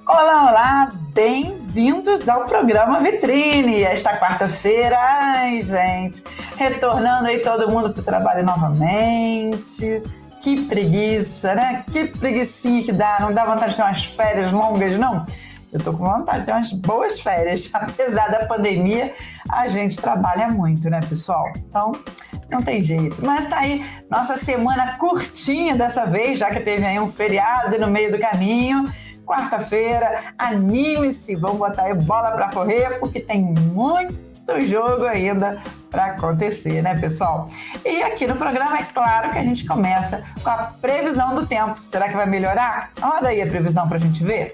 Olá, olá! Bem-vindos ao programa Vitrine. Esta quarta-feira, ai gente, retornando aí todo mundo pro trabalho novamente. Que preguiça, né? Que preguicinha que dá. Não dá vontade de ter umas férias longas, não? Eu tô com vontade de ter umas boas férias. Apesar da pandemia, a gente trabalha muito, né, pessoal? Então, não tem jeito. Mas tá aí nossa semana curtinha dessa vez, já que teve aí um feriado no meio do caminho. Quarta-feira, anime-se, vamos botar aí bola para correr, porque tem muito jogo ainda para acontecer, né, pessoal? E aqui no programa, é claro que a gente começa com a previsão do tempo. Será que vai melhorar? Roda aí a previsão para a gente ver.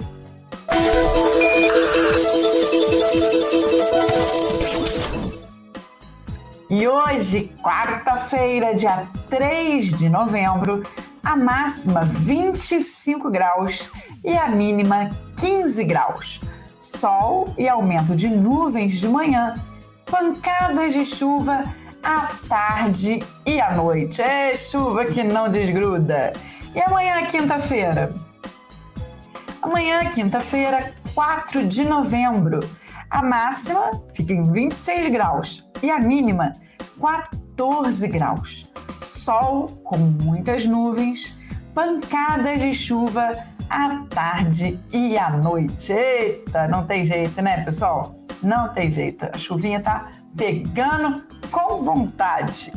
E hoje, quarta-feira, dia 3 de novembro, a máxima 25 graus e a mínima 15 graus. Sol e aumento de nuvens de manhã, pancadas de chuva à tarde e à noite. É chuva que não desgruda. E amanhã, quinta-feira? Amanhã, quinta-feira, 4 de novembro, a máxima fica em 26 graus e a mínima 14 graus. Sol com muitas nuvens, pancadas de chuva à tarde e à noite. Eita, não tem jeito, né, pessoal? Não tem jeito. A chuvinha tá pegando com vontade.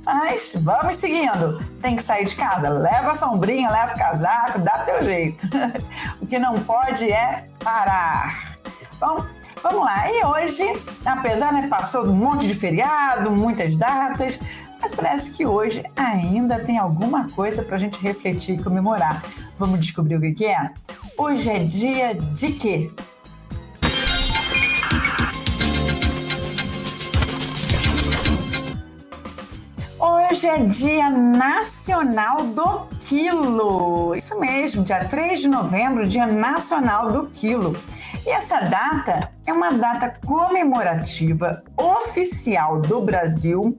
Mas vamos seguindo. Tem que sair de casa, leva a sombrinha, leva o casaco, dá teu jeito. O que não pode é parar. Bom, vamos lá. E hoje, apesar de passou um monte de feriado, muitas datas, mas parece que hoje ainda tem alguma coisa para a gente refletir e comemorar. Vamos descobrir o que é? Hoje é dia de quê? Hoje é Dia Nacional do Quilo. Isso mesmo, dia 3 de novembro, Dia Nacional do Quilo. E essa data é uma data comemorativa oficial do Brasil,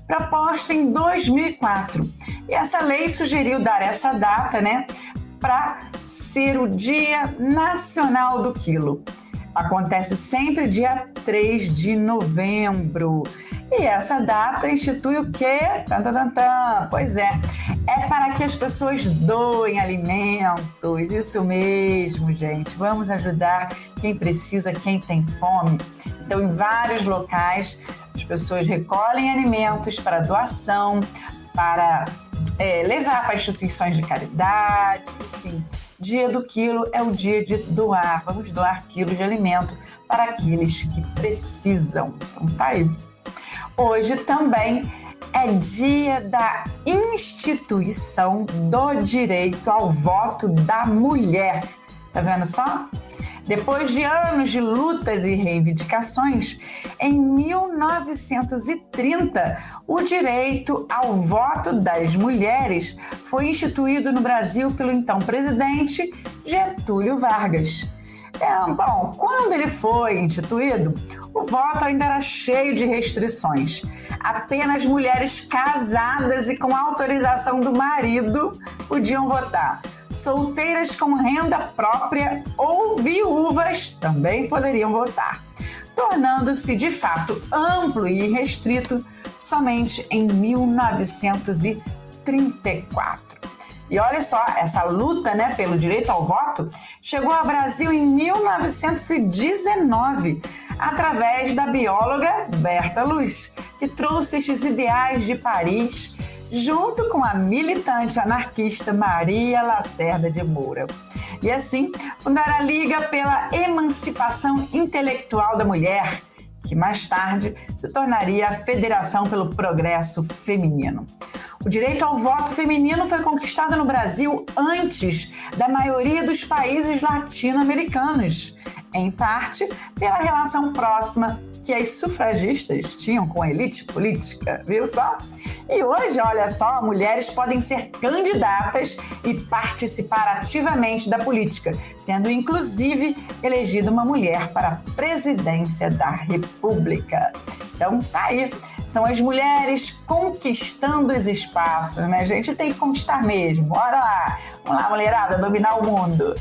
proposta em 2004. E essa lei sugeriu dar essa data, para ser o Dia Nacional do Quilo. Acontece sempre dia 3 de novembro. E essa data institui o quê? Pois é para que as pessoas doem alimentos. Isso mesmo, gente. Vamos ajudar quem precisa, quem tem fome. Então, em vários locais, as pessoas recolhem alimentos para doação, para levar para instituições de caridade, enfim. Dia do quilo é o dia de doar. Vamos doar quilos de alimento para aqueles que precisam. Então, tá aí. Hoje também é dia da instituição do direito ao voto da mulher. Tá vendo só? Depois de anos de lutas e reivindicações, em 1930, o direito ao voto das mulheres foi instituído no Brasil pelo então presidente Getúlio Vargas. Bom, quando ele foi instituído, o voto ainda era cheio de restrições. Apenas mulheres casadas e com autorização do marido podiam votar. Solteiras com renda própria ou viúvas também poderiam votar, tornando-se de fato amplo e restrito somente em 1934. E olha só, essa luta, pelo direito ao voto chegou ao Brasil em 1919, através da bióloga Berta Luz, que trouxe estes ideais de Paris, junto com a militante anarquista Maria Lacerda de Moura. E assim, fundaram a Liga pela Emancipação Intelectual da Mulher, que mais tarde se tornaria a Federação pelo Progresso Feminino. O direito ao voto feminino foi conquistado no Brasil antes da maioria dos países latino-americanos, em parte pela relação próxima que as sufragistas tinham com a elite política, viu só? E hoje, olha só, mulheres podem ser candidatas e participar ativamente da política, tendo inclusive elegido uma mulher para a presidência da República. Então tá aí, São as mulheres conquistando os espaços, né? A gente tem que conquistar mesmo. Bora lá! Vamos lá, mulherada, dominar o mundo.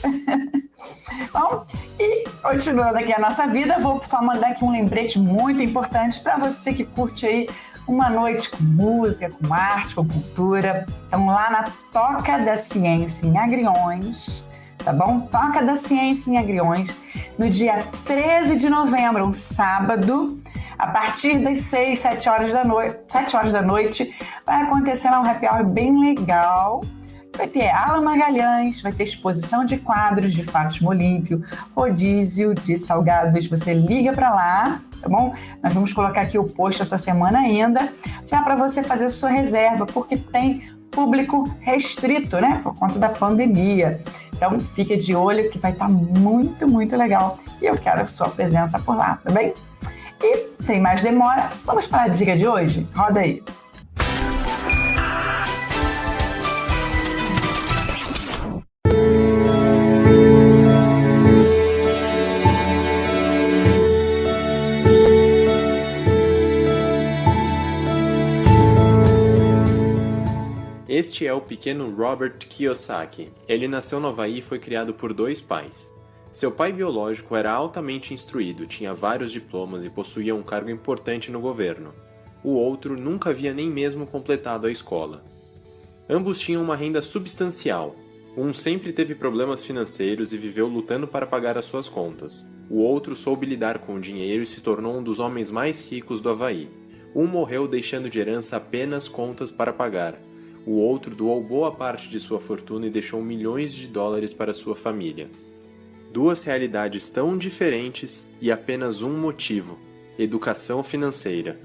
Bom, e continuando aqui a nossa vida, vou só mandar aqui um lembrete muito importante para você que curte aí uma noite com música, com arte, com cultura. Então, lá na Toca da Ciência em Agriões, tá bom? Toca da Ciência em Agriões, no dia 13 de novembro, um sábado, a partir das 7 horas da noite, vai acontecer lá um happy hour bem legal. Vai ter Alan Magalhães, vai ter exposição de quadros de Fátima Olímpio, rodízio de salgados. Você liga para lá, tá bom? Nós vamos colocar aqui o post essa semana ainda, já para você fazer sua reserva, porque tem público restrito, né? Por conta da pandemia. Então, fique de olho que vai estar muito, muito legal. E eu quero a sua presença por lá, tá bem? E, sem mais demora, vamos para a dica de hoje? Roda aí! Este é o pequeno Robert Kiyosaki. Ele nasceu no Havaí e foi criado por 2 pais. Seu pai biológico era altamente instruído, tinha vários diplomas e possuía um cargo importante no governo. O outro nunca havia nem mesmo completado a escola. Ambos tinham uma renda substancial. Um sempre teve problemas financeiros e viveu lutando para pagar as suas contas. O outro soube lidar com o dinheiro e se tornou um dos homens mais ricos do Havaí. Um morreu deixando de herança apenas contas para pagar. O outro doou boa parte de sua fortuna e deixou milhões de dólares para sua família. 2 realidades tão diferentes e apenas um motivo: educação financeira.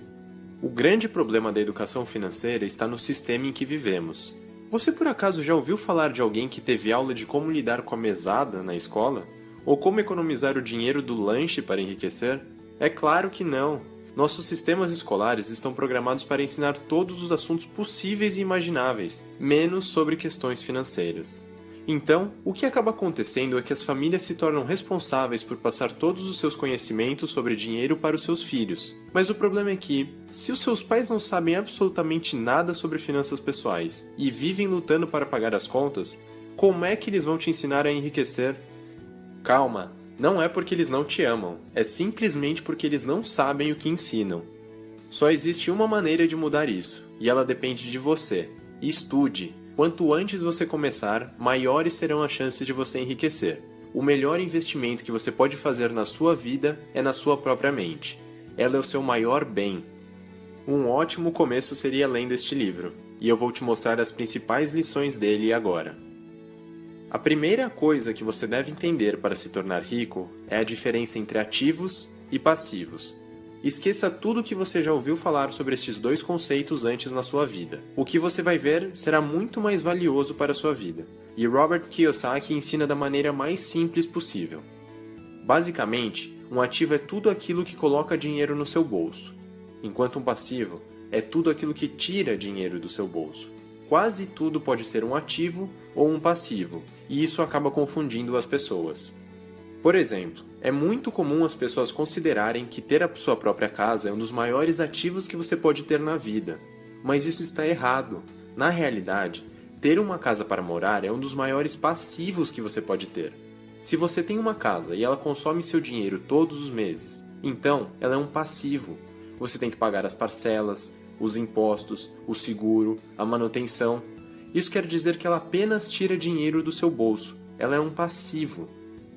O grande problema da educação financeira está no sistema em que vivemos. Você por acaso já ouviu falar de alguém que teve aula de como lidar com a mesada na escola? Ou como economizar o dinheiro do lanche para enriquecer? É claro que não! Nossos sistemas escolares estão programados para ensinar todos os assuntos possíveis e imagináveis, menos sobre questões financeiras. Então, o que acaba acontecendo é que as famílias se tornam responsáveis por passar todos os seus conhecimentos sobre dinheiro para os seus filhos. Mas o problema é que, se os seus pais não sabem absolutamente nada sobre finanças pessoais e vivem lutando para pagar as contas, como é que eles vão te ensinar a enriquecer? Calma! Não é porque eles não te amam, é simplesmente porque eles não sabem o que ensinam. Só existe uma maneira de mudar isso, e ela depende de você. Estude! Quanto antes você começar, maiores serão as chances de você enriquecer. O melhor investimento que você pode fazer na sua vida é na sua própria mente. Ela é o seu maior bem. Um ótimo começo seria lendo este livro, e eu vou te mostrar as principais lições dele agora. A primeira coisa que você deve entender para se tornar rico é a diferença entre ativos e passivos. Esqueça tudo o que você já ouviu falar sobre estes 2 conceitos antes na sua vida. O que você vai ver será muito mais valioso para a sua vida. E Robert Kiyosaki ensina da maneira mais simples possível. Basicamente, um ativo é tudo aquilo que coloca dinheiro no seu bolso, enquanto um passivo é tudo aquilo que tira dinheiro do seu bolso. Quase tudo pode ser um ativo ou um passivo, e isso acaba confundindo as pessoas. Por exemplo, é muito comum as pessoas considerarem que ter a sua própria casa é um dos maiores ativos que você pode ter na vida. Mas isso está errado. Na realidade, ter uma casa para morar é um dos maiores passivos que você pode ter. Se você tem uma casa e ela consome seu dinheiro todos os meses, então ela é um passivo. Você tem que pagar as parcelas, os impostos, o seguro, a manutenção. Isso quer dizer que ela apenas tira dinheiro do seu bolso. Ela é um passivo.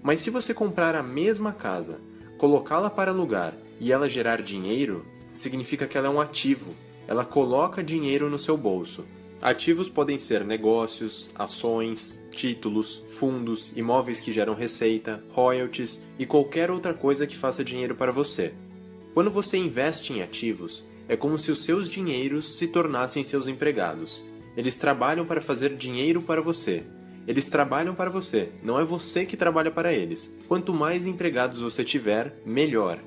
Mas se você comprar a mesma casa, colocá-la para alugar e ela gerar dinheiro, significa que ela é um ativo. Ela coloca dinheiro no seu bolso. Ativos podem ser negócios, ações, títulos, fundos, imóveis que geram receita, royalties e qualquer outra coisa que faça dinheiro para você. Quando você investe em ativos, é como se os seus dinheiros se tornassem seus empregados. Eles trabalham para fazer dinheiro para você. Eles trabalham para você, não é você que trabalha para eles. Quanto mais empregados você tiver, melhor.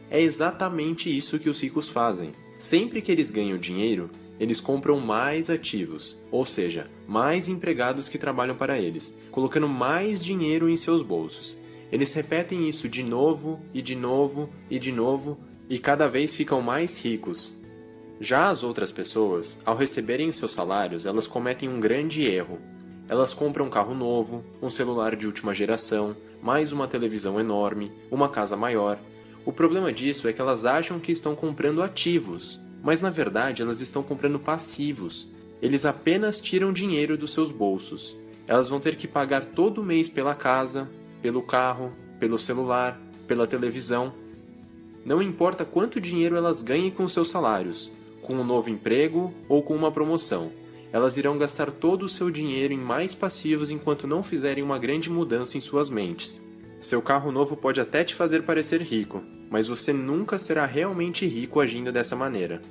É exatamente isso que os ricos fazem. Sempre que eles ganham dinheiro, eles compram mais ativos, ou seja, mais empregados que trabalham para eles, colocando mais dinheiro em seus bolsos. Eles repetem isso de novo, e de novo, e de novo, e cada vez ficam mais ricos. Já as outras pessoas, ao receberem os seus salários, elas cometem um grande erro. Elas compram um carro novo, um celular de última geração, mais uma televisão enorme, uma casa maior. O problema disso é que elas acham que estão comprando ativos, mas na verdade elas estão comprando passivos. Eles apenas tiram dinheiro dos seus bolsos. Elas vão ter que pagar todo mês pela casa, pelo carro, pelo celular, pela televisão. Não importa quanto dinheiro elas ganhem com seus salários, com um novo emprego ou com uma promoção. Elas irão gastar todo o seu dinheiro em mais passivos enquanto não fizerem uma grande mudança em suas mentes. Seu carro novo pode até te fazer parecer rico, mas você nunca será realmente rico agindo dessa maneira.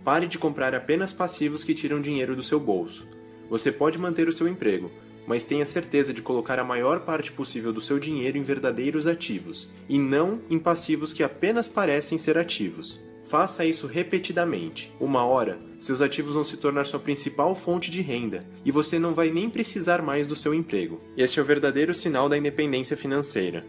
Pare de comprar apenas passivos que tiram dinheiro do seu bolso. Você pode manter o seu emprego, mas tenha certeza de colocar a maior parte possível do seu dinheiro em verdadeiros ativos, e não em passivos que apenas parecem ser ativos. Faça isso repetidamente. Uma hora, seus ativos vão se tornar sua principal fonte de renda, e você não vai nem precisar mais do seu emprego. Este é o verdadeiro sinal da independência financeira.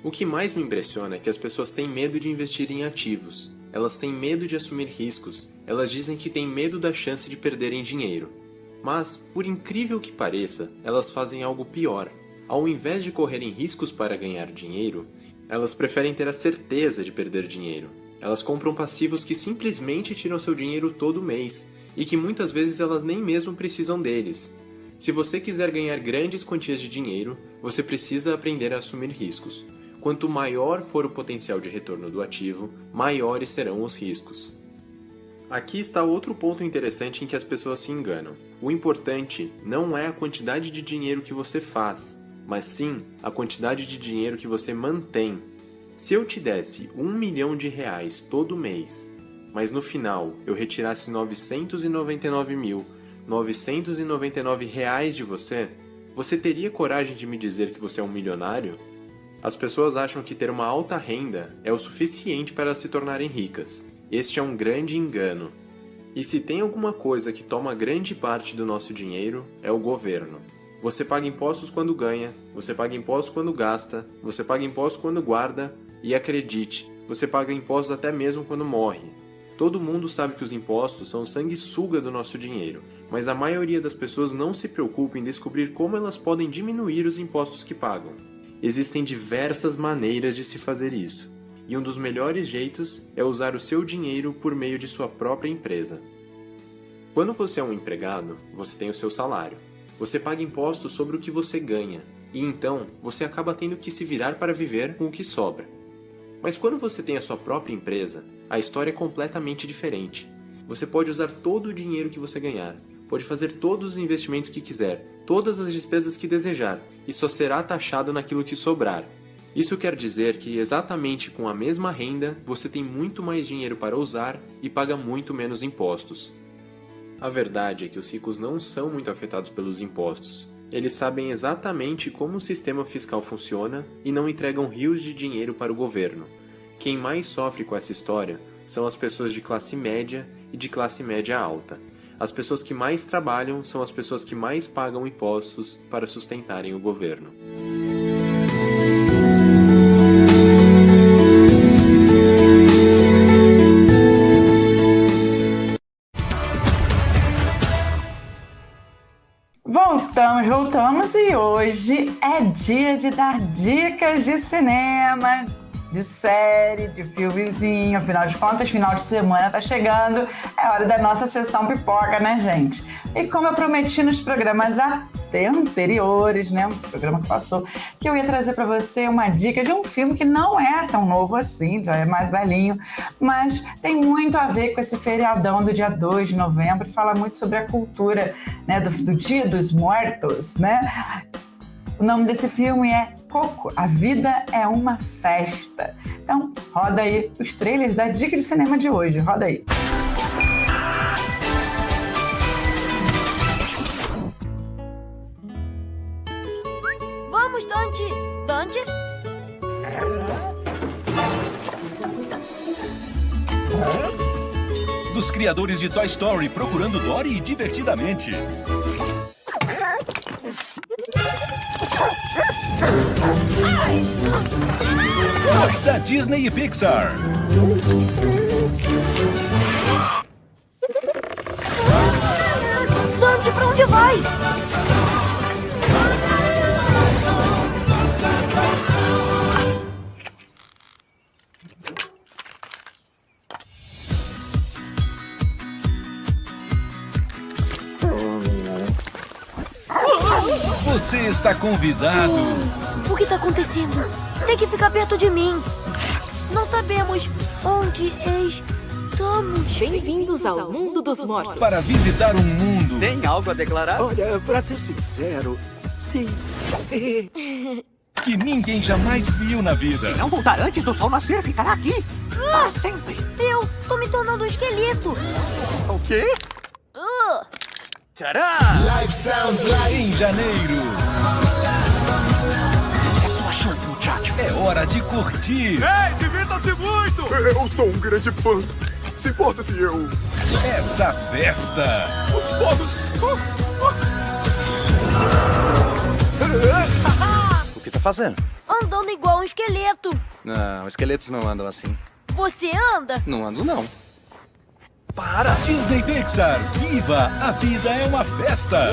O que mais me impressiona é que as pessoas têm medo de investir em ativos. Elas têm medo de assumir riscos. Elas dizem que têm medo da chance de perderem dinheiro. Mas, por incrível que pareça, elas fazem algo pior. Ao invés de correrem riscos para ganhar dinheiro, elas preferem ter a certeza de perder dinheiro. Elas compram passivos que simplesmente tiram seu dinheiro todo mês, e que muitas vezes elas nem mesmo precisam deles. Se você quiser ganhar grandes quantias de dinheiro, você precisa aprender a assumir riscos. Quanto maior for o potencial de retorno do ativo, maiores serão os riscos. Aqui está outro ponto interessante em que as pessoas se enganam. O importante não é a quantidade de dinheiro que você faz, mas sim a quantidade de dinheiro que você mantém. Se eu te desse R$1 milhão todo mês, mas no final eu retirasse R$ 999.999 de você, você teria coragem de me dizer que você é um milionário? As pessoas acham que ter uma alta renda é o suficiente para se tornarem ricas. Este é um grande engano. E se tem alguma coisa que toma grande parte do nosso dinheiro, é o governo. Você paga impostos quando ganha, você paga impostos quando gasta, você paga impostos quando guarda, e acredite, você paga impostos até mesmo quando morre. Todo mundo sabe que os impostos são o sanguessuga do nosso dinheiro, mas a maioria das pessoas não se preocupa em descobrir como elas podem diminuir os impostos que pagam. Existem diversas maneiras de se fazer isso, e um dos melhores jeitos é usar o seu dinheiro por meio de sua própria empresa. Quando você é um empregado, você tem o seu salário. Você paga impostos sobre o que você ganha, e então você acaba tendo que se virar para viver com o que sobra. Mas quando você tem a sua própria empresa, a história é completamente diferente. Você pode usar todo o dinheiro que você ganhar, pode fazer todos os investimentos que quiser, todas as despesas que desejar, e só será taxado naquilo que sobrar. Isso quer dizer que exatamente com a mesma renda, você tem muito mais dinheiro para usar e paga muito menos impostos. A verdade é que os ricos não são muito afetados pelos impostos. Eles sabem exatamente como o sistema fiscal funciona e não entregam rios de dinheiro para o governo. Quem mais sofre com essa história são as pessoas de classe média e de classe média alta. As pessoas que mais trabalham são as pessoas que mais pagam impostos para sustentarem o governo. Voltamos e hoje é dia de dar dicas de cinema, de série, de filmezinho. Afinal de contas, final de semana tá chegando, é hora da nossa sessão pipoca, né, gente? E como eu prometi nos programas anteriores, né, o programa que passou, que eu ia trazer para você uma dica de um filme que não é tão novo assim, já é mais velhinho, mas tem muito a ver com esse feriadão do dia 2 de novembro, fala muito sobre a cultura, né, do Dia dos Mortos, né? O nome desse filme é Coco, A Vida é uma Festa. Então, roda aí os trailers da dica de cinema de hoje, roda aí. Vamos, Dante! Dante? Dos criadores de Toy Story, procurando Dory divertidamente. Da Disney e Pixar. Vai! Você está convidado. O que está acontecendo? Tem que ficar perto de mim. Não sabemos onde estamos. Bem-vindos ao mundo dos mortos. Para visitar um mundo Tem algo a declarar? Olha, pra ser sincero, sim. que ninguém jamais viu na vida. Se não voltar antes do sol nascer, ficará aqui. Para sempre. Eu tô me tornando um esqueleto. O quê? Tcharam! Em janeiro. É sua chance, muchacho. É hora de curtir. Ei, divirtam-se muito! Eu sou um grande fã. Se importa se eu... Essa festa. Os fogos... O que tá fazendo? Andando igual um esqueleto. Não, esqueletos não andam assim. Você anda? Não ando, não. Para! Disney Pixar. Viva! A vida é uma festa.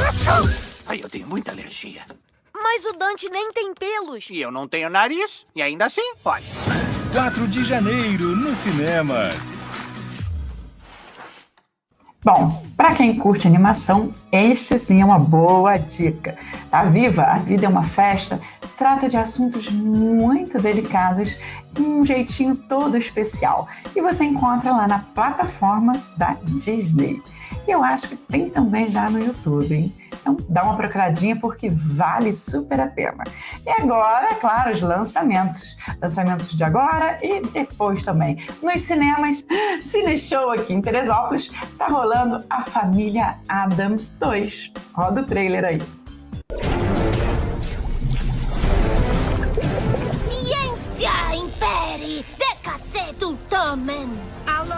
Ai, eu tenho muita alergia. Mas o Dante nem tem pelos. E eu não tenho nariz. E ainda assim, olha. 4 de janeiro, nos cinemas. Bom, para quem curte animação, este sim é uma boa dica. Tá Viva, a vida é uma festa, trata de assuntos muito delicados de um jeitinho todo especial. E você encontra lá na plataforma da Disney. E eu acho que tem também já no YouTube, hein? Então dá uma procuradinha porque vale super a pena. E agora, é claro, os lançamentos. Lançamentos de agora e depois também. Nos cinemas, Cine Show aqui em Teresópolis, tá rolando A Família Addams 2. Roda o trailer aí. Ciência impere, decacetum tamen. Alô?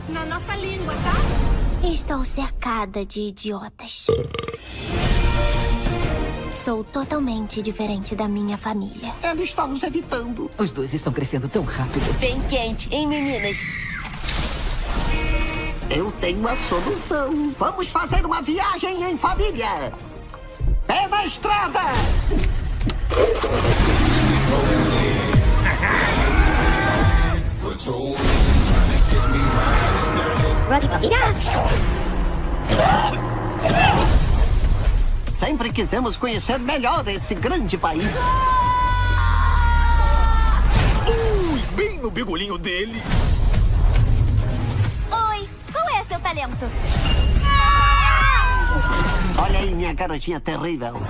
Na nossa língua, tá? Estou cercada de idiotas. Sou totalmente diferente da minha família. Ela está nos evitando. Os dois estão crescendo tão rápido. Bem quente, hein, meninas? Eu tenho uma solução. Vamos fazer uma viagem em família. Pé na estrada! Sempre quisemos conhecer melhor esse grande país. Bem no bigolinho dele. Oi, qual é seu talento? Olha aí, minha garotinha terrível.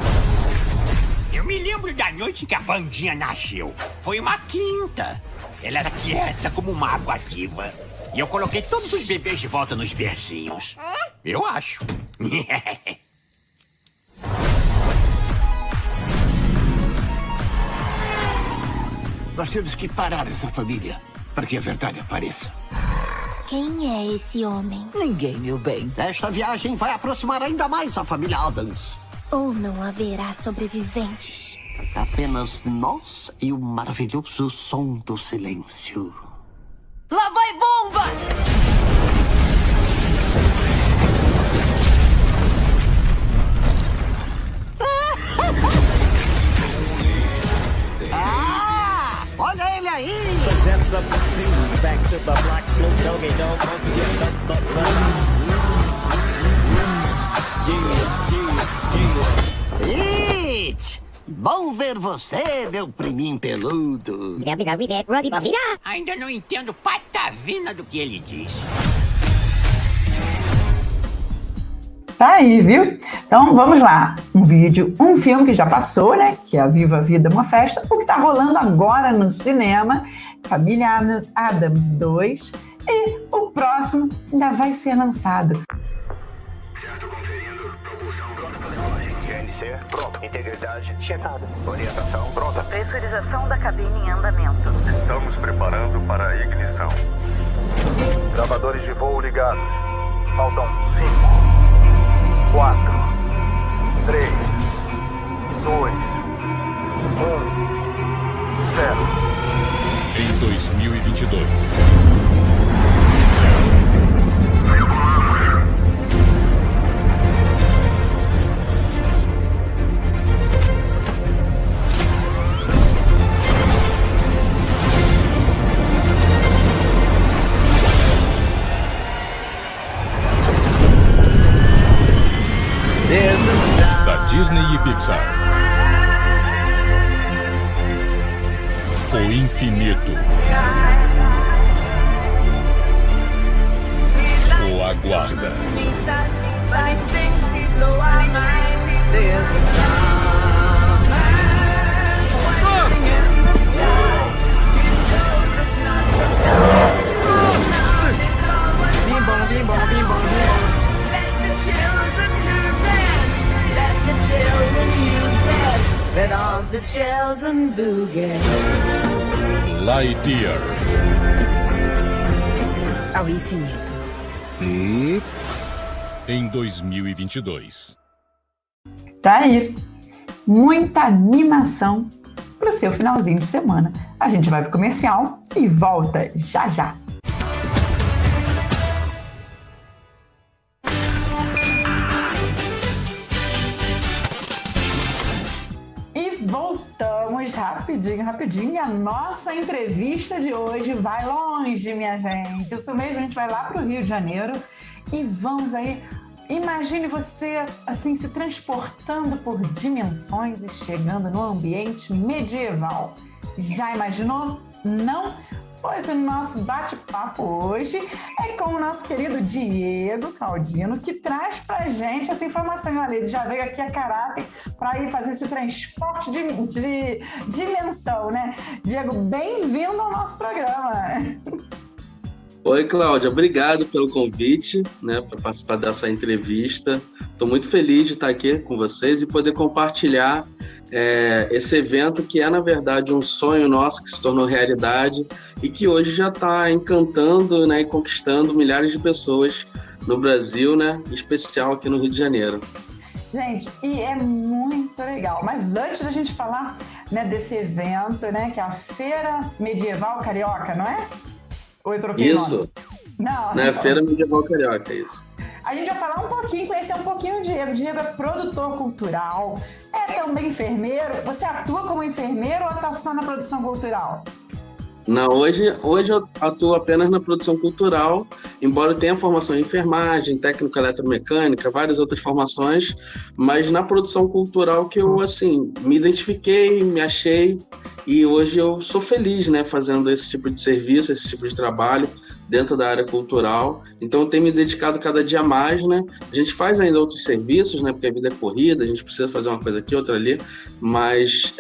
Eu me lembro da noite que a Vandinha nasceu. Foi uma quinta. Ela era quieta como uma água viva. E eu coloquei todos os bebês de volta nos bercinhos. Eu acho. Nós temos que parar essa família para que a verdade apareça. Quem é esse homem? Ninguém, meu bem. Esta viagem vai aproximar ainda mais a família Addams. Ou não haverá sobreviventes? Apenas nós e o maravilhoso som do silêncio. Lá vai bomba! Ah! Olha ele aí! It! Bom ver você, meu priminho peludo. Ainda não entendo patavina do que ele diz. Tá aí, viu? Então vamos lá. Um filme que já passou, né? Que é A Viva a Vida é uma Festa. O que tá rolando agora no cinema, Família Addams 2. E o próximo que ainda vai ser lançado. Certo, conferindo. Propulsão pronta para descolagem. GNC, pronto. Integridade, checada. Orientação, pronta. Pressurização da cabine em andamento. Estamos preparando para a ignição. Gravadores de voo ligados. Faltam 5, 4, 3, 2, 1, 0. Em 2022. Pixar. O infinito. O aguarda. Lightyear. Ao infinito. E em 2022. Tá aí. Muita animação pro seu finalzinho de semana. A gente vai pro comercial e volta já já. E voltamos rapidinho. E a nossa entrevista de hoje vai longe, minha gente. Isso mesmo, a gente vai lá pro Rio de Janeiro e vamos aí. Imagine você, assim, se transportando por dimensões e chegando no ambiente medieval. Já imaginou? Não? Pois o nosso bate-papo hoje é com o nosso querido Diego Caldino, que traz pra gente essa informação. Olha, ele já veio aqui a caráter para ir fazer esse transporte de dimensão, né? Diego, bem-vindo ao nosso programa. Oi, Cláudia, obrigado pelo convite, né, para participar dessa entrevista. Estou muito feliz de estar aqui com vocês e poder compartilhar esse evento que é, na verdade, um sonho nosso que se tornou realidade e que hoje já está encantando, né, e conquistando milhares de pessoas no Brasil, né, em especial aqui no Rio de Janeiro. Gente, e é muito legal. Mas antes da gente falar, né, desse evento, né, que é a Feira Medieval Carioca, não é? Ou eu troquei isso. O nome? Não. Na Feira Medieval Carioca, isso. A gente vai falar um pouquinho, conhecer um pouquinho o Diego. O Diego é produtor cultural, é também enfermeiro. Você atua como enfermeiro ou está só na produção cultural? Não, hoje eu atuo apenas na produção cultural, embora eu tenha formação em enfermagem, técnica eletromecânica, várias outras formações, mas na produção cultural que eu, assim, me identifiquei, me achei, e hoje eu sou feliz, né, fazendo esse tipo de serviço, esse tipo de trabalho dentro da área cultural. Então eu tenho me dedicado cada dia mais, né? A gente faz ainda outros serviços, né, porque a vida é corrida, a gente precisa fazer uma coisa aqui, outra ali, mas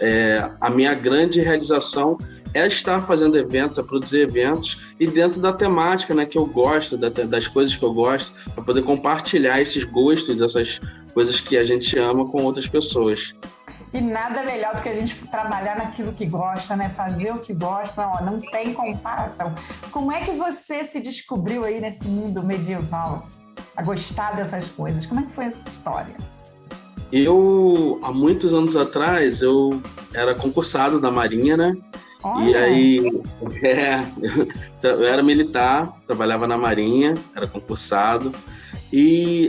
a minha grande realização é estar fazendo eventos, a produzir eventos e dentro da temática, né, que eu gosto, das coisas que eu gosto, para poder compartilhar esses gostos, essas coisas que a gente ama com outras pessoas. E nada melhor do que a gente trabalhar naquilo que gosta, né? Fazer o que gosta, ó, não tem comparação. Como é que você se descobriu aí nesse mundo medieval, a gostar dessas coisas? Como é que foi essa história? Eu, há muitos anos atrás, eu era concursado da Marinha, né? Olha. E aí, eu era militar, trabalhava na Marinha, era concursado,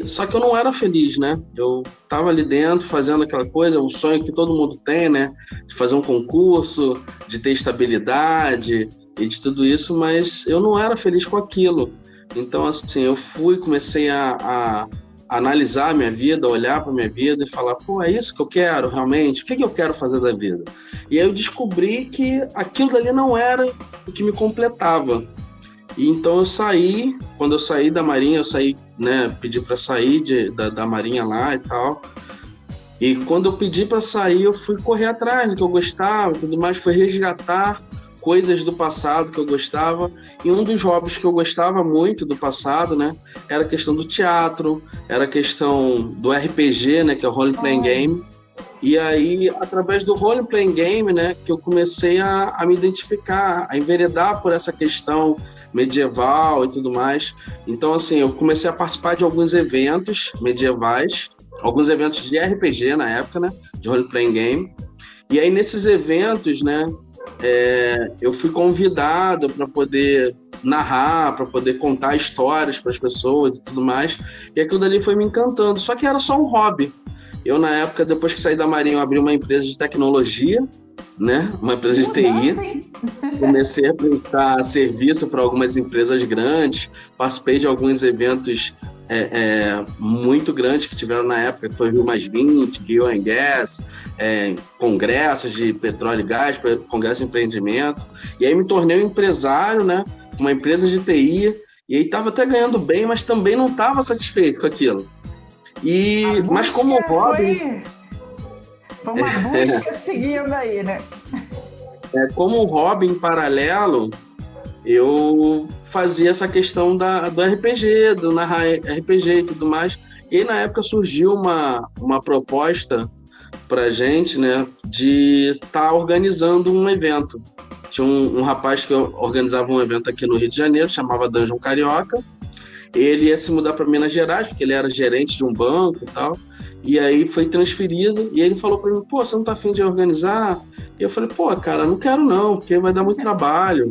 só que eu não era feliz, né? Eu estava ali dentro fazendo aquela coisa, um sonho que todo mundo tem, né? De fazer um concurso, de ter estabilidade e de tudo isso, mas eu não era feliz com aquilo. Então, assim, eu comecei a analisar a minha vida, olhar para a minha vida e falar, pô, é isso que eu quero realmente? O que eu quero fazer da vida? E aí eu descobri que aquilo dali não era o que me completava. E então eu saí, quando eu saí da Marinha, pedi para sair da Marinha lá e tal. E quando eu pedi para sair, eu fui correr atrás do que eu gostava e tudo mais, foi resgatar coisas do passado que eu gostava. E um dos hobbies que eu gostava muito do passado, né, era a questão do teatro, era a questão do RPG, né, que é o Role Playing Game. E aí, através do Role Playing Game, né, que eu comecei a me identificar, a enveredar por essa questão medieval e tudo mais. Então, assim, eu comecei a participar de alguns eventos medievais, alguns eventos de RPG na época, né, de Role Playing Game. E aí, nesses eventos, né, eu fui convidado para poder narrar, para poder contar histórias para as pessoas e tudo mais, e aquilo dali foi me encantando, só que era só um hobby. Eu, na época, depois que saí da Marinha, eu abri uma empresa de tecnologia, né, uma empresa de TI, comecei a prestar serviço para algumas empresas grandes, participei de alguns eventos muito grandes que tiveram na época, que foi Rio Mais 20, Rio and Gas, congressos de petróleo e gás, congresso de empreendimento. E aí me tornei um empresário, né? Uma empresa de TI, e aí estava até ganhando bem, mas também não estava satisfeito com aquilo. Mas como hobby... Foi uma busca seguindo aí, né? Como um hobby em paralelo, eu fazia essa questão do RPG, do narrar RPG e tudo mais. E aí, na época, surgiu uma proposta pra gente, né, de estar organizando um evento. Tinha um rapaz que organizava um evento aqui no Rio de Janeiro, chamava Dungeon Carioca. Ele ia se mudar para Minas Gerais, porque ele era gerente de um banco e tal. E aí foi transferido, e ele falou para mim, pô, você não tá afim de organizar? E eu falei, pô, cara, não quero não, porque vai dar muito trabalho.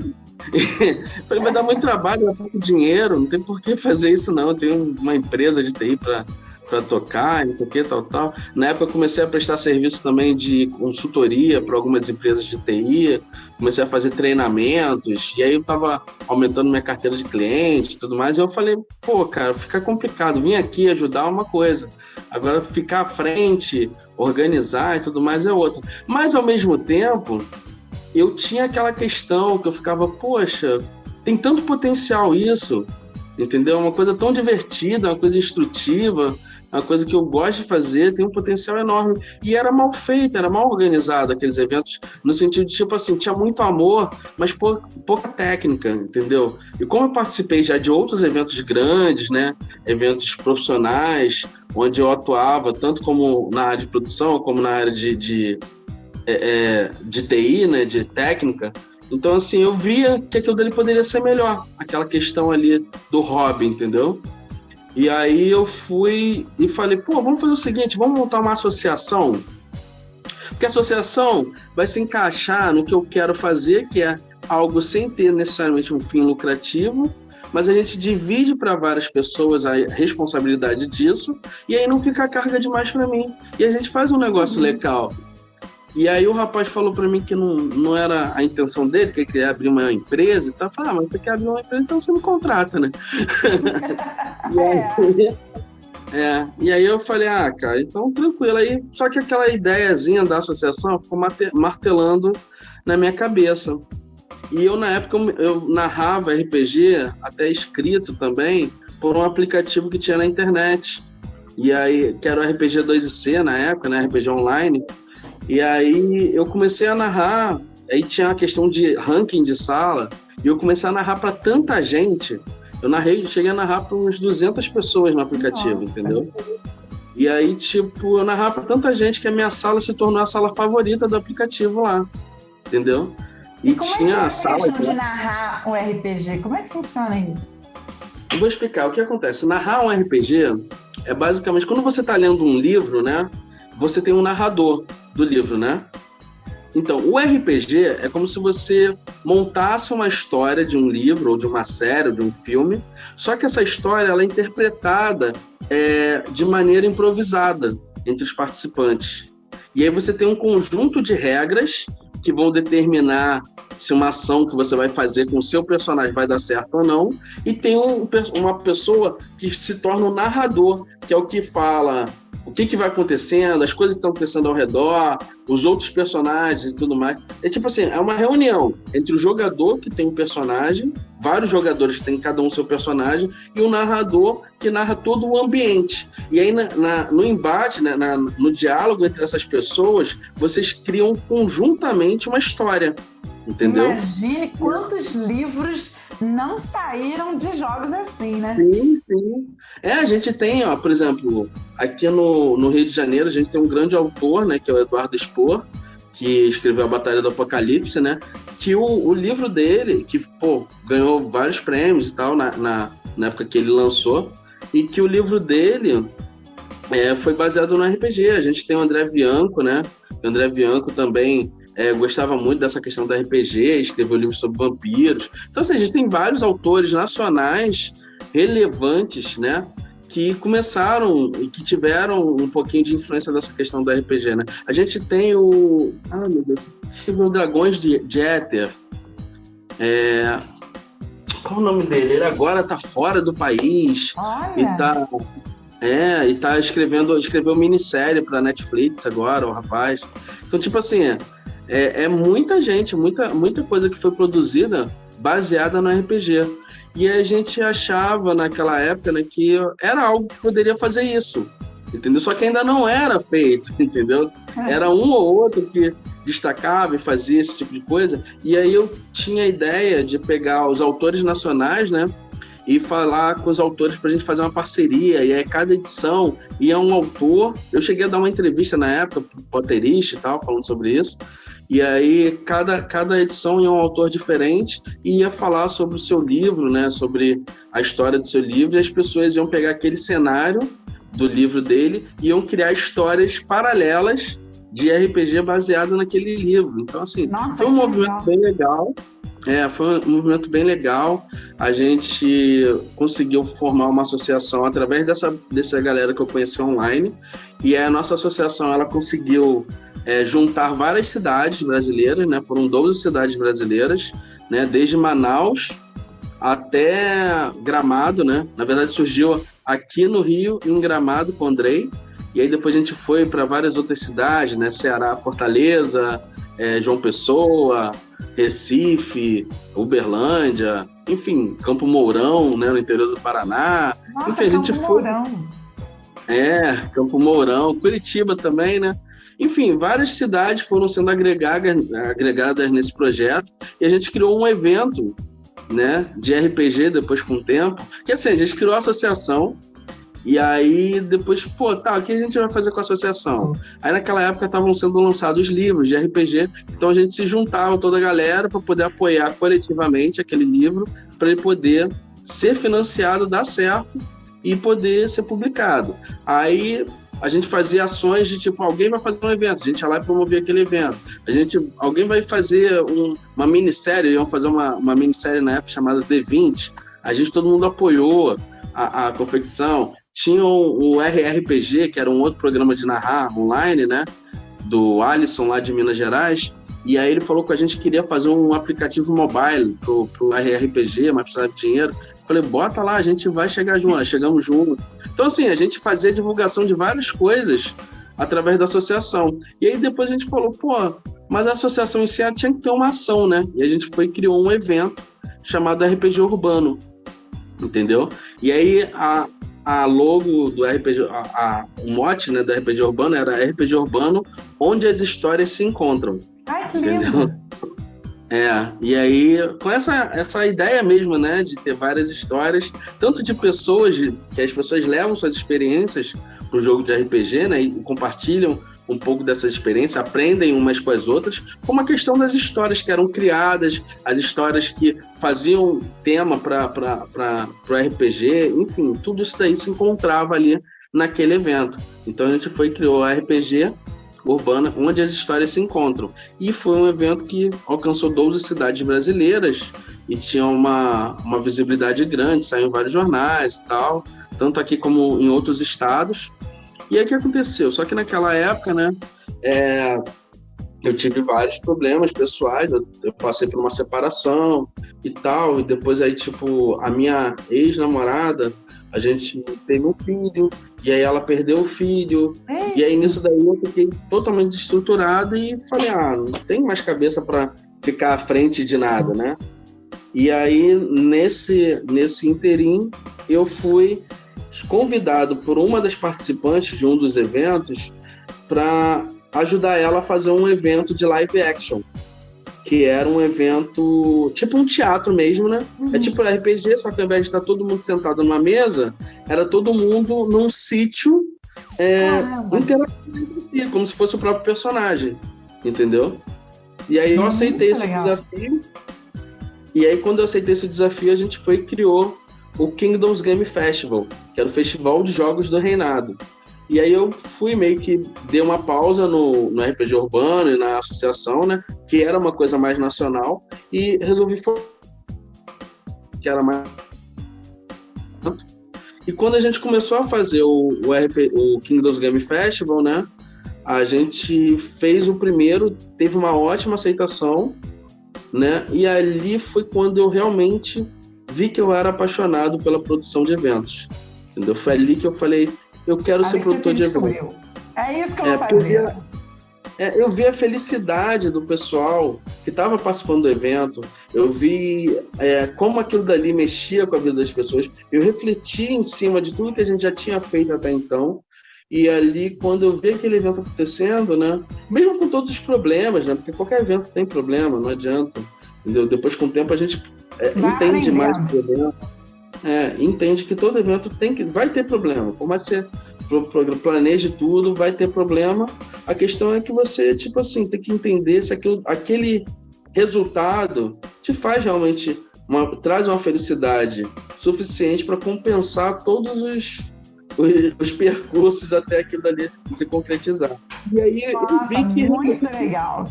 Eu falei, vai dar muito trabalho, vai pouco dinheiro, não tem por que fazer isso não, eu tenho uma empresa de TI para tocar, não sei o que, tal. Na época eu comecei a prestar serviço também de consultoria para algumas empresas de TI, comecei a fazer treinamentos, e aí eu tava aumentando minha carteira de clientes e tudo mais, e eu falei, pô, cara, fica complicado, vim aqui ajudar uma coisa, agora ficar à frente, organizar e tudo mais é outra. Mas ao mesmo tempo, eu tinha aquela questão que eu ficava, poxa, tem tanto potencial isso, entendeu? Uma coisa tão divertida, uma coisa instrutiva, uma coisa que eu gosto de fazer, tem um potencial enorme. E era mal feito, era mal organizado aqueles eventos, no sentido de, tipo assim, tinha muito amor, mas pouca técnica, entendeu? E como eu participei já de outros eventos grandes, né, eventos profissionais, onde eu atuava tanto como na área de produção, como na área de TI, né, de técnica, então assim, eu via que aquilo dele poderia ser melhor, aquela questão ali do hobby, entendeu? E aí eu fui e falei, pô, vamos fazer o seguinte, vamos montar uma associação, porque a associação vai se encaixar no que eu quero fazer, que é algo sem ter necessariamente um fim lucrativo, mas a gente divide para várias pessoas a responsabilidade disso, e aí não fica carga demais para mim, e a gente faz um negócio legal. E aí o rapaz falou para mim que não era a intenção dele, que ele queria abrir uma empresa e tal. Eu falei, mas você quer abrir uma empresa, então você me contrata, né? E aí eu falei, cara, então tranquilo. Aí, só que aquela ideiazinha da associação ficou martelando na minha cabeça. E eu, na época, eu narrava RPG, até escrito também, por um aplicativo que tinha na internet. E aí, que era o RPG 2C na época, né? RPG online. E aí eu comecei a narrar, aí tinha a questão de ranking de sala, e eu comecei a narrar para tanta gente, cheguei a narrar para umas 200 pessoas no aplicativo, entendeu? E aí, tipo, eu narrava para tanta gente que a minha sala se tornou a sala favorita do aplicativo lá, entendeu? E como tinha a sala de narrar um RPG, como é que funciona isso? Eu vou explicar o que acontece. Narrar um RPG é basicamente, quando você está lendo um livro, né, você tem um narrador do livro, né? Então, o RPG é como se você montasse uma história de um livro, ou de uma série, ou de um filme, só que essa história ela é interpretada de maneira improvisada entre os participantes. E aí você tem um conjunto de regras que vão determinar se uma ação que você vai fazer com o seu personagem vai dar certo ou não, e tem uma pessoa que se torna um narrador, que é o que fala o que vai acontecendo, as coisas que estão acontecendo ao redor, os outros personagens e tudo mais. É tipo assim, é uma reunião entre o jogador que tem um personagem, vários jogadores que tem cada um seu personagem, e o narrador que narra todo o ambiente. E aí no embate, né, no diálogo entre essas pessoas, vocês criam conjuntamente uma história. Entendeu? Imagine quantos livros não saíram de jogos assim, né? Sim. A gente tem, por exemplo, aqui no Rio de Janeiro, a gente tem um grande autor, né, que é o Eduardo Spohr, que escreveu A Batalha do Apocalipse, né? Que o livro dele, que, ganhou vários prêmios e tal na época que ele lançou, e que o livro dele foi baseado no RPG. A gente tem o André Bianco, né? O André Bianco também gostava muito dessa questão do RPG, escreveu livros sobre vampiros. Então, assim, a gente tem vários autores nacionais relevantes, né, que começaram e que tiveram um pouquinho de influência dessa questão do RPG, né? A gente tem o Dragões de Éter. Qual o nome dele? Ele agora tá fora do país. Olha. E tá escreveu minissérie pra Netflix agora, o rapaz. Então, tipo assim, é muita gente, muita coisa que foi produzida baseada no RPG. E a gente achava naquela época, né, que era algo que poderia fazer isso, entendeu? Só que ainda não era feito, entendeu? Era um ou outro que destacava e fazia esse tipo de coisa. E aí eu tinha a ideia de pegar os autores nacionais, né, e falar com os autores pra gente fazer uma parceria. E aí cada edição ia um autor. Eu cheguei a dar uma entrevista na época pro Potterist e tal, falando sobre isso. E aí cada edição ia um autor diferente e ia falar sobre o seu livro, né, sobre a história do seu livro, e as pessoas iam pegar aquele cenário do livro dele e iam criar histórias paralelas de RPG baseado naquele livro. Então, assim, foi um movimento bem legal. Foi um movimento bem legal. A gente conseguiu formar uma associação através dessa galera que eu conheci online. E a nossa associação, ela conseguiu juntar várias cidades brasileiras, né? Foram 12 cidades brasileiras, né? Desde Manaus até Gramado, né? Na verdade, surgiu aqui no Rio, em Gramado, com o Andrei. E aí depois a gente foi para várias outras cidades, né? Ceará, Fortaleza, João Pessoa, Recife, Uberlândia, enfim, Campo Mourão, né? No interior do Paraná. Nossa, enfim, a gente Campo foi... Mourão. Campo Mourão, Curitiba também, né? Enfim, várias cidades foram sendo agregadas nesse projeto e a gente criou um evento, né, de RPG depois com o tempo, que assim, a gente criou a associação e aí depois, o que a gente vai fazer com a associação? Aí naquela época estavam sendo lançados livros de RPG, então a gente se juntava toda a galera para poder apoiar coletivamente aquele livro, para ele poder ser financiado, dar certo e poder ser publicado. Aí a gente fazia ações de tipo, alguém vai fazer um evento, a gente ia lá e promovia aquele evento. Alguém vai fazer uma minissérie, iam fazer uma minissérie na época chamada D20, todo mundo apoiou a competição. Tinha o RRPG, que era um outro programa de narrar online, né, do Alisson lá de Minas Gerais, e aí ele falou que a gente queria fazer um aplicativo mobile pro RRPG, mas precisava de dinheiro. Falei, bota lá, a gente vai chegar junto, chegamos juntos. Então, assim, a gente fazia divulgação de várias coisas através da associação. E aí depois a gente falou, mas a associação em si tinha que ter uma ação, né? E a gente criou um evento chamado RPG Urbano, entendeu? E aí a logo do RPG, o mote, né, do RPG Urbano era RPG Urbano, onde as histórias se encontram. Ai, que lindo! E aí, com essa ideia mesmo, né, de ter várias histórias, tanto de pessoas, que as pessoas levam suas experiências pro jogo de RPG, né, e compartilham um pouco dessa experiência, aprendem umas com as outras, como a questão das histórias que eram criadas, as histórias que faziam tema para o RPG, enfim, tudo isso daí se encontrava ali naquele evento. Então a gente criou o RPG Urbana, onde as histórias se encontram. E foi um evento que alcançou 12 cidades brasileiras e tinha uma visibilidade grande, saiu em vários jornais e tal, tanto aqui como em outros estados. E aí o que aconteceu? Só que naquela época, né, eu tive vários problemas pessoais, eu passei por uma separação e tal, e depois aí, a minha ex-namorada, a gente teve um filho, e aí ela perdeu o filho, e aí nisso daí eu fiquei totalmente desestruturado e falei, não tenho mais cabeça para ficar à frente de nada, né? E aí, nesse interim, eu fui convidado por uma das participantes de um dos eventos para ajudar ela a fazer um evento de live action, que era um evento, tipo um teatro mesmo, né? É tipo RPG, só que ao invés de estar todo mundo sentado numa mesa, era todo mundo num sítio interagindo entre si, como se fosse o próprio personagem, entendeu? E aí eu aceitei esse desafio, e aí quando eu aceitei esse desafio, a gente criou o Kingdoms Game Festival, que era o festival de jogos do reinado. E aí eu fui meio que dei uma pausa no RPG Urbano e na associação, né? Que era uma coisa mais nacional, e resolvi que era mais. E quando a gente começou a fazer o Kingdoms Game Festival, né? A gente fez o primeiro, teve uma ótima aceitação, né? E ali foi quando eu realmente vi que eu era apaixonado pela produção de eventos. Entendeu? Foi ali que eu falei, eu quero ser produtor de eventos. É isso que eu vou fazer. Eu vi a felicidade do pessoal que estava participando do evento, eu vi como aquilo dali mexia com a vida das pessoas, eu refleti em cima de tudo que a gente já tinha feito até então, e ali, quando eu vi aquele evento acontecendo, né, mesmo com todos os problemas, né, porque qualquer evento tem problema, não adianta, entendeu? Depois, com o tempo, a gente entende mais o problema, entende que todo evento vai ter problema, por mais que você planeje tudo, vai ter problema. A questão é que você, tipo assim, tem que entender se aquele resultado te faz realmente, traz uma felicidade suficiente para compensar todos os percursos até aquilo ali se concretizar. E aí Nossa, eu vi que... muito legal.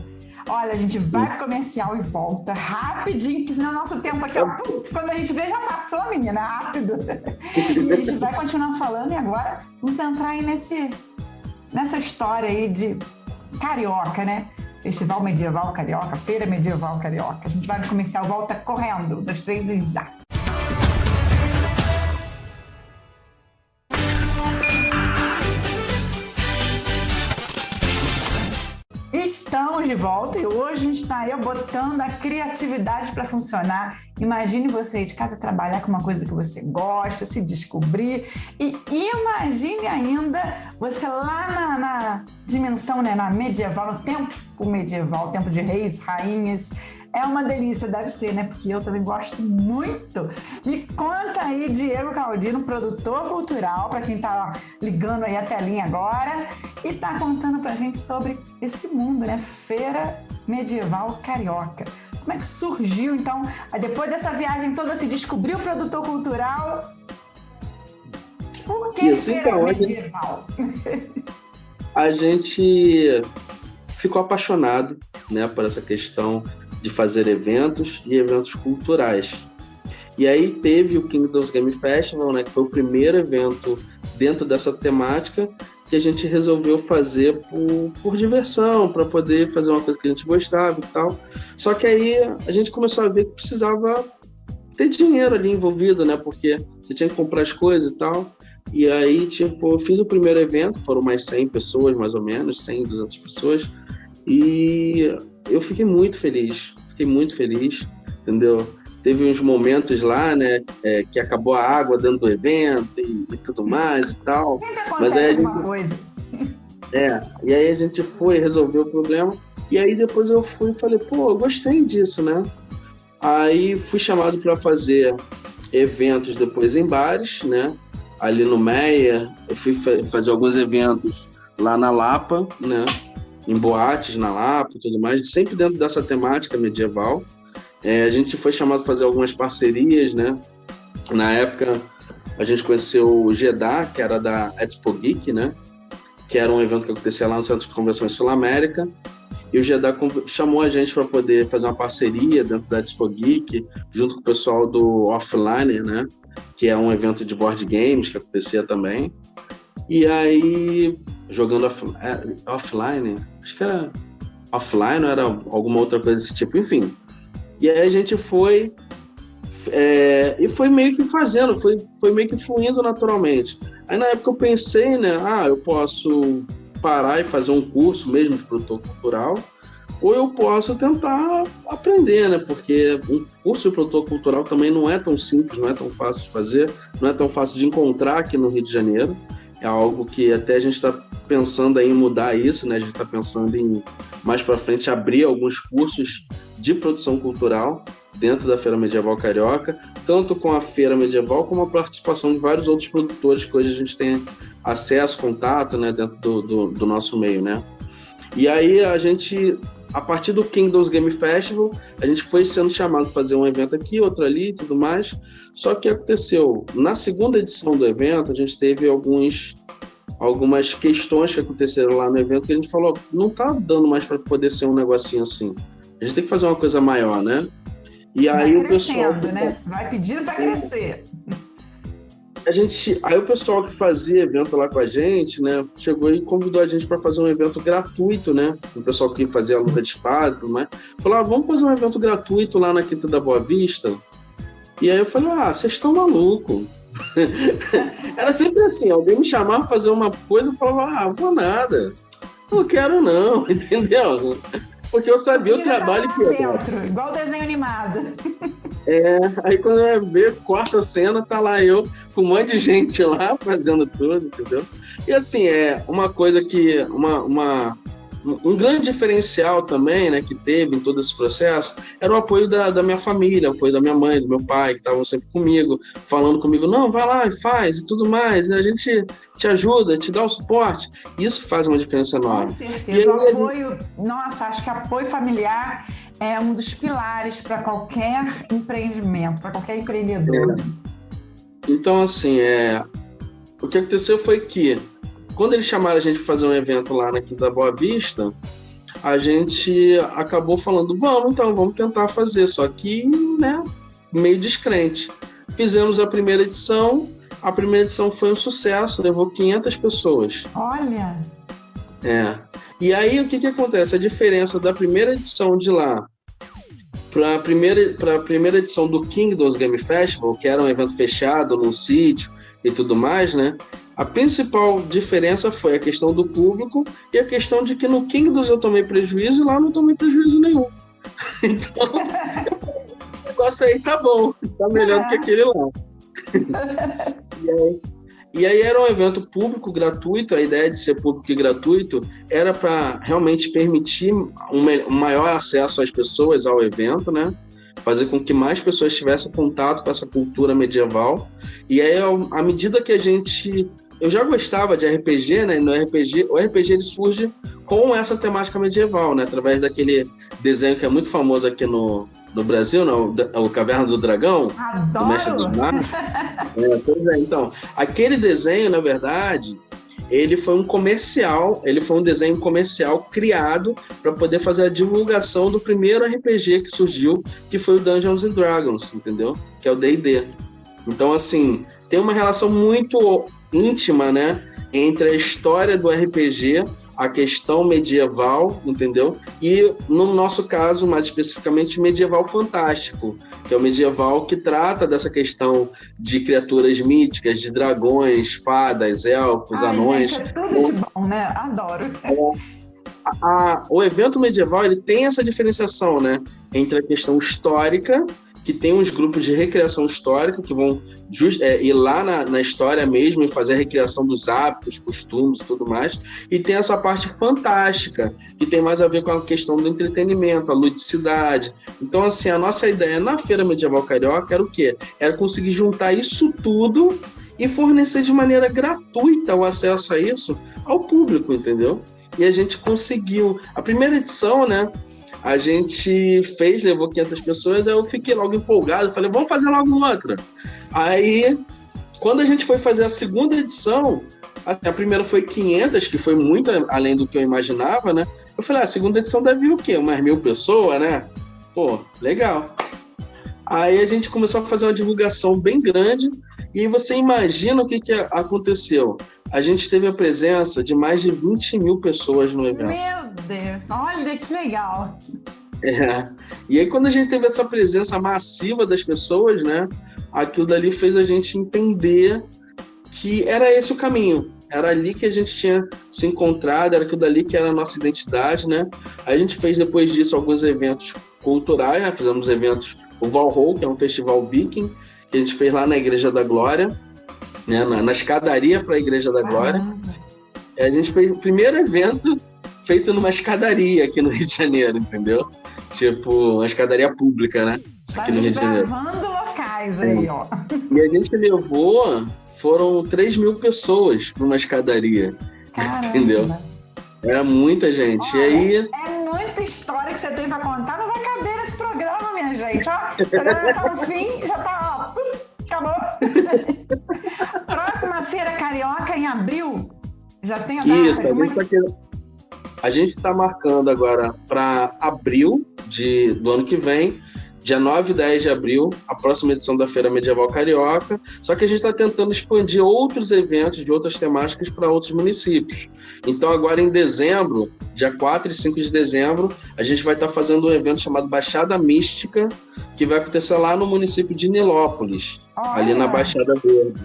Olha, a gente vai pro comercial e volta rapidinho, porque senão nosso tempo aqui, quando a gente vê, já passou, menina, rápido. E a gente vai continuar falando, e agora vamos entrar aí nessa história aí de carioca, né? Festival Medieval Carioca, Feira Medieval Carioca. A gente vai no comercial, volta correndo, 1, 2, 3 e já. Estamos de volta e hoje a gente está aí botando a criatividade para funcionar. Imagine você aí de casa trabalhar com uma coisa que você gosta, se descobrir, e imagine ainda você lá na dimensão, né, na medieval, no tempo medieval, tempo de reis, rainhas. É uma delícia, deve ser, né? Porque eu também gosto muito. Me conta aí, Diego Caldino, produtor cultural, para quem tá ligando aí a telinha agora, e tá contando pra gente sobre esse mundo, né? Feira Medieval Carioca. Como é que surgiu, então, depois dessa viagem toda, se descobriu o produtor cultural? Por que isso, Feira então, Medieval? A gente ficou apaixonado, né, por essa questão de fazer eventos e eventos culturais. E aí teve o Kingdoms Game Festival, né, que foi o primeiro evento dentro dessa temática que a gente resolveu fazer por diversão, para poder fazer uma coisa que a gente gostava e tal. Só que aí a gente começou a ver que precisava ter dinheiro ali envolvido, né, porque você tinha que comprar as coisas e tal. E aí, tipo, eu fiz o primeiro evento, foram mais 100 pessoas, mais ou menos, 100, 200 pessoas, e eu fiquei muito feliz, entendeu? Teve uns momentos lá, né, que acabou a água dentro do evento e tudo mais e tal. Sempre acontece alguma coisa. E aí a gente foi resolver o problema, e aí depois eu fui e falei, pô, eu gostei disso, né? Aí fui chamado para fazer eventos depois em bares, né? Ali no Meia, eu fui fazer alguns eventos lá na Lapa, né? Em boates na Lapa e tudo mais, sempre dentro dessa temática medieval. A gente foi chamado para fazer algumas parcerias, né? Na época, a gente conheceu o Jeddah, que era da Expo Geek, né? Que era um evento que acontecia lá no Centro de Convenções Sul-América. E o Jeddah chamou a gente para poder fazer uma parceria dentro da Expo Geek, junto com o pessoal do Offline, né? Que é um evento de board games que acontecia também. E aí, jogando offline, acho que era offline ou era alguma outra coisa desse tipo, enfim. E aí a gente foi e foi meio que fazendo, foi meio que fluindo naturalmente. Aí na época eu pensei, né, eu posso parar e fazer um curso mesmo de produtor cultural, ou eu posso tentar aprender, né, porque um curso de produtor cultural também não é tão simples, não é tão fácil de fazer, não é tão fácil de encontrar aqui no Rio de Janeiro. É algo que até a gente está pensando em mudar isso, né? A gente está pensando em, mais para frente, abrir alguns cursos de produção cultural dentro da Feira Medieval Carioca, tanto com a Feira Medieval como a participação de vários outros produtores que hoje a gente tem acesso, contato, né? Dentro do nosso meio, né? E aí a partir do Kingdoms Game Festival, a gente foi sendo chamado para fazer um evento aqui, outro ali e tudo mais. Só que aconteceu, na segunda edição do evento, a gente teve algumas questões que aconteceram lá no evento que a gente falou, não tá dando mais para poder ser um negocinho assim. A gente tem que fazer uma coisa maior, né? E aí o pessoal, né? Vai pedindo para crescer. Aí o pessoal que fazia evento lá com a gente, né, chegou e convidou a gente para fazer um evento gratuito, né? O pessoal que fazia a luta de espada e tudo mais. Falou, vamos fazer um evento gratuito lá na Quinta da Boa Vista. E aí eu falei, vocês estão malucos. Era sempre assim, alguém me chamava pra fazer uma coisa, eu falava, vou nada. Não quero não, entendeu? Porque eu sabia o trabalho que era. Dentro, igual desenho animado. Aí quando eu ver, quarta cena, tá lá eu, com um monte de gente lá, fazendo tudo, entendeu? E assim, uma coisa que, um grande diferencial também, né, que teve em todo esse processo, era o apoio da minha família, o apoio da minha mãe, do meu pai, que estavam sempre comigo, falando comigo, não, vai lá e faz, e tudo mais, a gente te ajuda, te dá o suporte. Isso faz uma diferença enorme. Com certeza, o apoio, nossa, acho que apoio familiar é um dos pilares para qualquer empreendimento, para qualquer empreendedor. Então, assim, o que aconteceu foi que, quando eles chamaram a gente para fazer um evento lá na Quinta da Boa Vista, a gente acabou falando, vamos tentar fazer, só que, né, meio descrente. Fizemos a primeira edição foi um sucesso, levou 500 pessoas. Olha! E aí, o que acontece? A diferença da primeira edição de lá para a primeira edição do Kingdoms Game Festival, que era um evento fechado num sítio e tudo mais, né? A principal diferença foi a questão do público e a questão de que no Kingdoms eu tomei prejuízo e lá não tomei prejuízo nenhum. Então, o negócio aí tá bom, tá melhor do que aquele lá. E aí era um evento público gratuito, a ideia de ser público e gratuito era para realmente permitir um maior acesso às pessoas ao evento, né? Fazer com que mais pessoas tivessem contato com essa cultura medieval. E aí, à medida que eu já gostava de RPG, né? O RPG ele surge com essa temática medieval, né? Através daquele desenho que é muito famoso aqui no Brasil, né? O Caverna do Dragão. Adoro! Do Mestre dos Magos. Pois é, então, aquele desenho, na verdade, ele foi um desenho comercial criado para poder fazer a divulgação do primeiro RPG que surgiu, que foi o Dungeons & Dragons, entendeu? Que é o D&D. Então, assim, tem uma relação muito íntima, né, entre a história do RPG, a questão medieval, entendeu? E, no nosso caso, mais especificamente, medieval fantástico, que é o medieval que trata dessa questão de criaturas míticas, de dragões, fadas, elfos, anões. Gente, é tudo de bom, né? Adoro. O evento medieval ele tem essa diferenciação, né, entre a questão histórica, que tem uns grupos de recriação histórica que vão ir lá na história mesmo e fazer a recriação dos hábitos, costumes e tudo mais. E tem essa parte fantástica, que tem mais a ver com a questão do entretenimento, a ludicidade. Então, assim, a nossa ideia na Feira Medieval Carioca era o quê? Era conseguir juntar isso tudo e fornecer de maneira gratuita o acesso a isso ao público, entendeu? E a gente conseguiu. A primeira edição, né? A gente levou 500 pessoas, aí eu fiquei logo empolgado, falei, vamos fazer logo outra. Aí, quando a gente foi fazer a segunda edição, a primeira foi 500, que foi muito além do que eu imaginava, né? Eu falei, a segunda edição deve ir o quê? Umas 1.000 pessoas, né? Pô, legal. Aí a gente começou a fazer uma divulgação bem grande, e você imagina o que aconteceu. A gente teve a presença de mais de 20.000 pessoas no evento. Meu Deus, olha que legal. E aí quando a gente teve essa presença massiva das pessoas, né, aquilo dali fez a gente entender que era esse o caminho. Era ali que a gente tinha se encontrado, era aquilo dali que era a nossa identidade, né? Aí a gente fez depois disso alguns eventos culturais, né? Fizemos eventos, o Valhall, que é um festival viking, que a gente fez lá na Igreja da Glória, né? Na escadaria para a Igreja da Glória. A gente fez o primeiro evento feito numa escadaria aqui no Rio de Janeiro, entendeu? Tipo, uma escadaria pública, né? Aqui no Rio de Janeiro. Gravando locais aí, ó. E a gente levou, foram 3.000 pessoas numa escadaria. Caramba. Entendeu? Era muita gente. Olha, e aí... É muita história que você tem pra contar, não vai caber nesse programa, minha gente. Ó, o programa já tá no fim, já tá, ó, acabou. Próxima Feira Carioca em abril, já tem a data? Isso, a gente está marcando agora para abril do ano que vem, dia 9 e 10 de abril, a próxima edição da Feira Medieval Carioca, só que a gente está tentando expandir outros eventos de outras temáticas para outros municípios. Então agora em dezembro, dia 4 e 5 de dezembro, a gente vai estar fazendo um evento chamado Baixada Mística, que vai acontecer lá no município de Nilópolis, ali na Baixada Verde.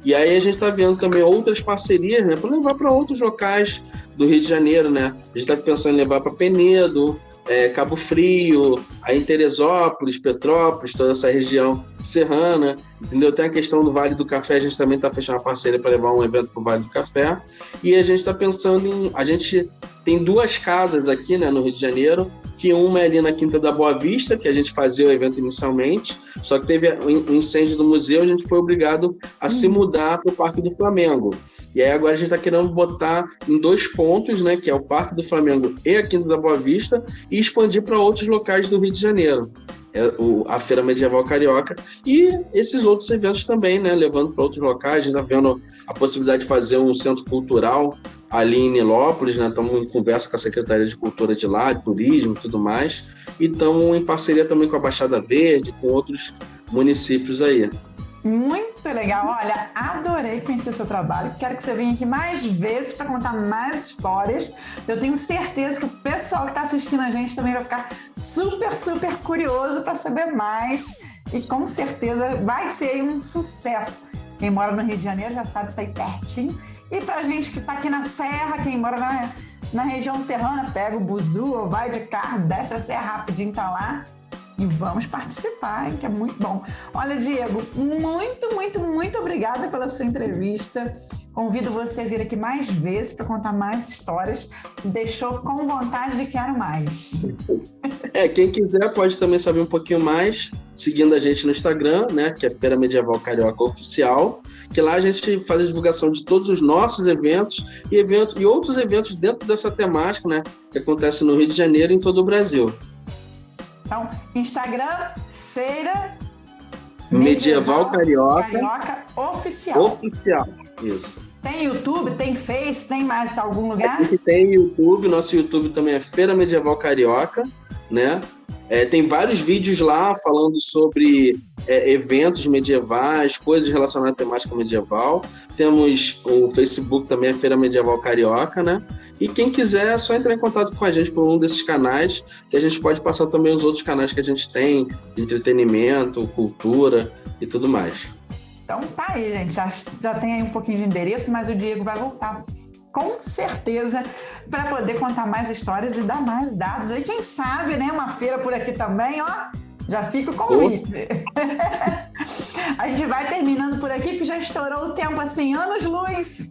E aí a gente está vendo também outras parcerias, né, para levar para outros locais do Rio de Janeiro, né? A gente está pensando em levar para Penedo, Cabo Frio, aí em Teresópolis, Petrópolis, toda essa região serrana, entendeu? Tem a questão do Vale do Café, a gente também está fechando uma parceria para levar um evento para o Vale do Café. E a gente está pensando em... A gente tem 2 casas aqui, né, no Rio de Janeiro, que uma é ali na Quinta da Boa Vista, que a gente fazia o evento inicialmente, só que teve o incêndio do museu, a gente foi obrigado a se mudar para o Parque do Flamengo. E aí agora a gente está querendo botar em 2 pontos, né, que é o Parque do Flamengo e a Quinta da Boa Vista, e expandir para outros locais do Rio de Janeiro. A Feira Medieval Carioca e esses outros eventos também, né, levando para outros locais. A gente está vendo a possibilidade de fazer um centro cultural ali em Nilópolis, né? Estamos em conversa com a Secretaria de Cultura de lá, de Turismo e tudo mais, e estamos em parceria também com a Baixada Verde, com outros municípios aí. Muito legal, olha, adorei conhecer seu trabalho, quero que você venha aqui mais vezes para contar mais histórias. Eu tenho certeza que o pessoal que está assistindo a gente também vai ficar super, super curioso para saber mais e com certeza vai ser um sucesso. Quem mora no Rio de Janeiro já sabe que está aí pertinho. E pra gente que tá aqui na Serra, quem mora na região serrana, pega o buzu ou vai de carro, desce a serra rapidinho, tá lá. E vamos participar, hein, que é muito bom. Olha, Diego, muito, muito, muito obrigada pela sua entrevista. Convido você a vir aqui mais vezes para contar mais histórias. Deixou com vontade de quero mais. Quem quiser pode também saber um pouquinho mais, seguindo a gente no Instagram, né, que é Feira Medieval Carioca Oficial, que lá a gente faz a divulgação de todos os nossos eventos e outros eventos dentro dessa temática, né, que acontece no Rio de Janeiro e em todo o Brasil. Então, Instagram, Feira Medieval Carioca Oficial. Oficial, isso. Tem YouTube, tem Face, tem mais algum lugar? Aqui tem YouTube, nosso YouTube também é Feira Medieval Carioca, né? Tem vários vídeos lá falando sobre eventos medievais, coisas relacionadas à temática medieval. Temos o Facebook também, é Feira Medieval Carioca, né? E quem quiser é só entrar em contato com a gente por um desses canais, que a gente pode passar também os outros canais que a gente tem, de entretenimento, cultura e tudo mais. Então tá aí, gente, já tem aí um pouquinho de endereço, mas o Diego vai voltar com certeza para poder contar mais histórias e dar mais dados. Aí quem sabe, né, uma feira por aqui também, ó, já fica o convite. A gente vai terminando por aqui, porque já estourou o tempo assim, anos-luz.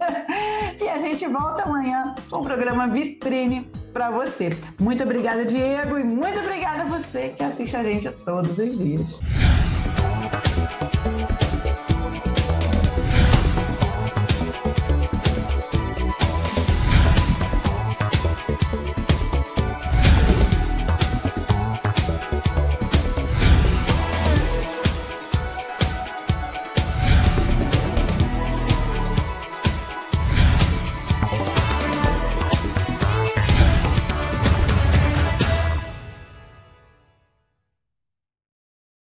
E a gente volta amanhã com o programa Vitrine para você. Muito obrigada, Diego, e muito obrigada a você que assiste a gente todos os dias.